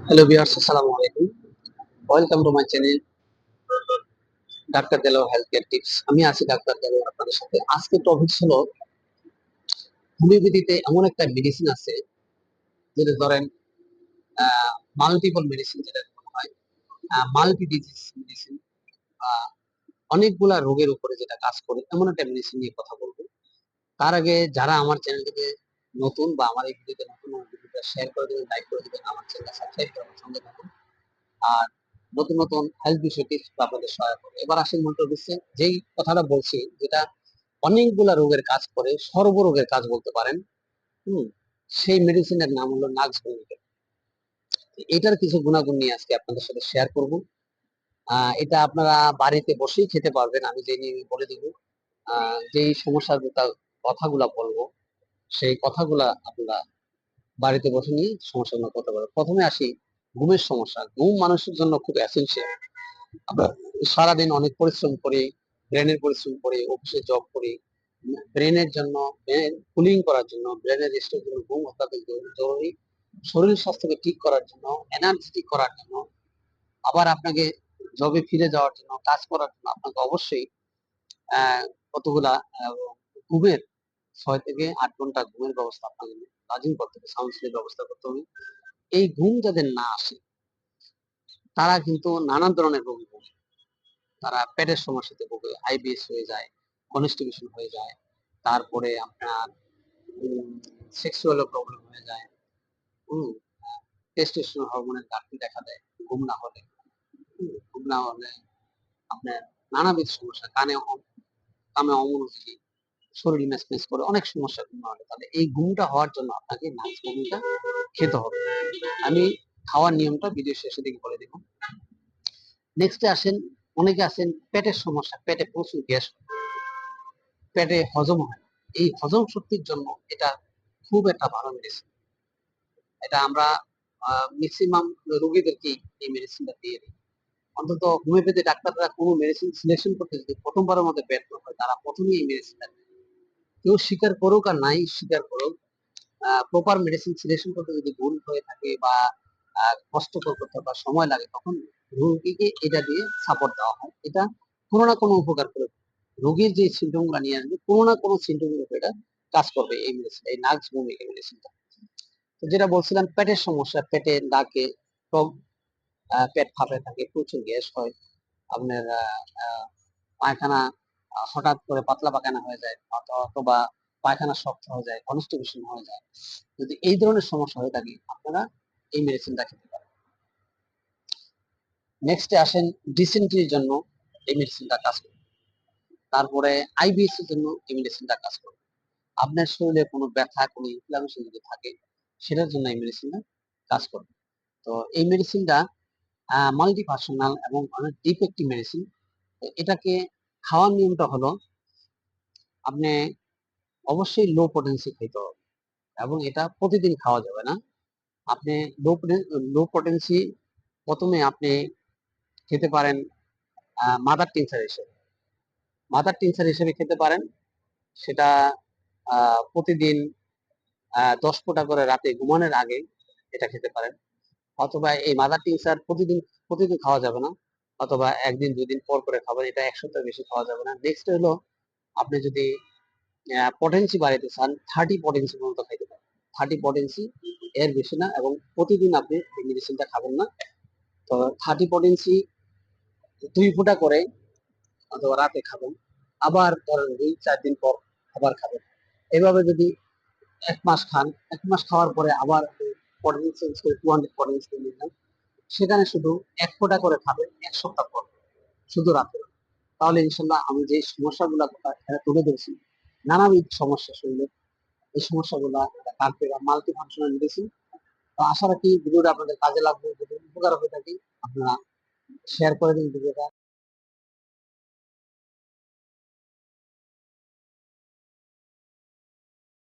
Hello viewers, আসসালামু আলাইকুম। Welcome to my channel doctor Delwar health care tips. আমি আছি ডাক্তার দেলোয়ার আপনাদের সাথে। আজকে টপিক হলো হোমিওপ্যাথিতে এমন একটা মেডিসিন আছে যেটা ধরেন মাল্টিপল মেডিসিন যেটা বলা হয়, মাল্টি ডিজিজ মেডিসিন, অনেকগুলা রোগের উপরে যেটা কাজ করে এমন একটা মেডিসিন নিয়ে কথা বলবো। তার আগে যারা আমার চ্যানেলটিতে নতুন বা আমার এই ভিডিওতে নতুন, আমার ভিডিওটা শেয়ার করে দেবেন, লাইক করে দেবেন, আমার চ্যানেলটা সাবস্ক্রাইব করে আমার সঙ্গে থাকুন। আর নতুন নতুন হেলথ বিষয় টিপস আপনাদের সহায়ক হবে। এবার আসেন মূল টপিকসে। যেই কথাটা বলছি, যেটা অনেকগুলা রোগের কাজ করে, সর্বরোগের কাজ বলতে পারেন। হুম সেই মেডিসিনের নাম হলো নাক্সভেমিকেল। এটার কিছু গুণাগুণ নিয়ে আজকে আপনাদের সাথে শেয়ার করব। এটা আপনারা বাড়িতে বসেই খেতে পারবেন, আমি যে নিয়ে বলে দিব। যেই সমস্যার কথাগুলা বলবো, সেই কথাগুলা আপনারা বাড়িতে বসে নিয়ে সমস্যাগুলো করতে পারবেন। প্রথমে আসি ঘুমের সমস্যা। ঘুম মানুষের জন্য খুব এসেনশিয়াল। আমরা সারাদিন অনেক পরিশ্রম করি, ব্রেনের পরিশ্রম করি, অফিসে জব করি। ব্রেনের জন্য, ব্রেন কুলিং করার জন্য, ব্রেনের রেস্টের জন্য ঘুম অত্যাধিক জরুরি। শরীর স্বাস্থ্যকে ঠিক করার জন্য, এনার্জেটিক করার জন্য, আবার আপনাকে জবে ফিরে যাওয়ার জন্য, কাজ করার জন্য আপনাকে অবশ্যই কতগুলা ঘুমের 6 থেকে 8 ঘন্টা ঘুমের ব্যবস্থা আপনাকে লাজিম করতে হবে, সাউন্ড স্লিপ ব্যবস্থা করতে হবে। এই ঘুম যাদের না আসে তারা কিন্তু নানা ধরনের রোগ ভোগে। তারা পেটের সমস্যাতে ভোগে, আইবিএস হয়ে যায়, কনস্টিপেশন হয়ে যায়, তারপরে আপনার সেক্সুয়াল প্রবলেম হয়ে যায়, টেস্টোস্টেরন হরমোনের ঘাটতি দেখা দেয় ঘুম না হলে। ঘুম না হলে আপনার নানাবিধ সমস্যা, কামে অমনোযোগী, শরীর ম্যাচম্যাচ করে, অনেক সমস্যা ঘুম না হলে। তাহলে এই ঘুমটা হওয়ার জন্য আপনাকে নাইট ঘুমটা খেতে হবে। আমি খাওয়ার নিয়মটা ভিডিও শেষে দিকে বলে দেব। নেক্সটে আসেন, অনেকে আছেন পেটের সমস্যা, পেটে প্রচুর গ্যাস, পেটে হজম হয়। এই হজম শক্তির জন্য এটা খুব একটা ভালো মেডিসিন। এটা আমরা ম্যাক্সিমাম রোগীদেরকে এই মেডিসিনটা দিয়ে দিই। অন্তত হোমিওপ্যাথি ডাক্তাররা কোনো মেডিসিন সিলেকশন করতে যদি প্রথমবারের মধ্যে ব্যর্থ হয়, তারা প্রথমেই এই মেডিসিনটা দেয়। কেউ স্বীকার করুক আর নাই স্বীকার করুক, প্রপার মেডিসিন সিলেকশন করতে যদি ভুল হয়ে থাকে বা কষ্টকর করতে বা সময় লাগে, তখন রোগীকে এটা দিয়ে সাপোর্ট দেওয়া হয়। এটা কোনো না কোনো উপকার করে, রোগীর যে সিমটম গুলা নিয়ে আসবে কোনো না কোনো সিমটম এর উপর এটা কাজ করবে এই মেডিসিন, এই নাক্সভেমিকেল মেডিসিনটা। তো যেটা বলছিলাম, পেটের সমস্যা, পেটে ডাকে, টক, পেট ফাঁপে থাকে, প্রচুর গ্যাস হয়, আপনার পায়খানা হঠাৎ করে পাতলা পায়খানা হয়ে যায়, অথবা পায়খানা শক্ত হয়ে যায়, কনস্টিপেশন হয়ে যায়। যদি এই ধরনের সমস্যা হয়ে থাকে, আপনারা এই মেডিসিনটা খেতে পারেন। নেক্সটে আসেন ডিসেন্ট্রির জন্য এই মেডিসিনটা কাজ করবে। তারপরে আইবিএস এর জন্য এই মেডিসিনটা কাজ করবে। আপনার শরীরে কোনো ব্যথা, কোনো ইনফ্লামেশন যদি থাকে, সেটার জন্য এই মেডিসিনটা কাজ করবে। তো এই মেডিসিনটা মাল্টি পার্সোনাল এবং অনেক ডিফেক্টিভ মেডিসিন। এটাকে খাওয়ার নিয়মটা হলো, আপনি অবশ্যই লো পটেন্সি খেতে হবে, এবং এটা প্রতিদিন খাওয়া যাবে না। আপনি লো পটেন্সি প্রথমে আপনি খেতে পারেন মাদার টিনচার হিসেবে। মাদার টিনচার হিসেবে খেতে পারেন। সেটা প্রতিদিন 10 ফোঁটা করে রাতে ঘুমানোর আগে এটা খেতে পারেন। অথবা এই মাদার টিনচার প্রতিদিন প্রতিদিন খাওয়া যাবে না, অথবা একদিন 2 দিন পর করে খাবেন। এটা 1 সপ্তাহ বেশি খাওয়া যাবে না। নেক্সট হলো, আপনি যদি পটেন্সি বাড়াইতে চান, 30 পটেন্সি পর্যন্ত খাইতে পারেন। 30 পটেন্সি, এর বেশি না। এবং প্রতিদিন আপনি এই মেডিসিনটা খাবেন না। তো 30 পটেন্সি 2 ফোঁটা করে অথবা রাতে খাবেন, আবার ধরেন 2-4 দিন পর আবার খাবেন। এভাবে যদি 1 মাস খান, 1 মাস খাওয়ার পরে আবার পটেন্সি চেঞ্জ করে 200 পটেন্সি নিলেন, সেখানে শুধু 1 ফোঁটা করে খাবেন 1 সপ্তাহ পর, শুধু রাতে। তাহলে ইনশাল্লাহ আমি যে সমস্যাগুলো তুলে ধরেছি, নানাবিধ সমস্যা শরীরে, এই সমস্যাগুলা কাটবে। Multi functional medicine. তো আশা রাখি ভিডিওটা আপনাদের কাজে লাগবে। যদি উপকার হয়ে থাকে, আপনারা শেয়ার করে দিন ভিডিওটা।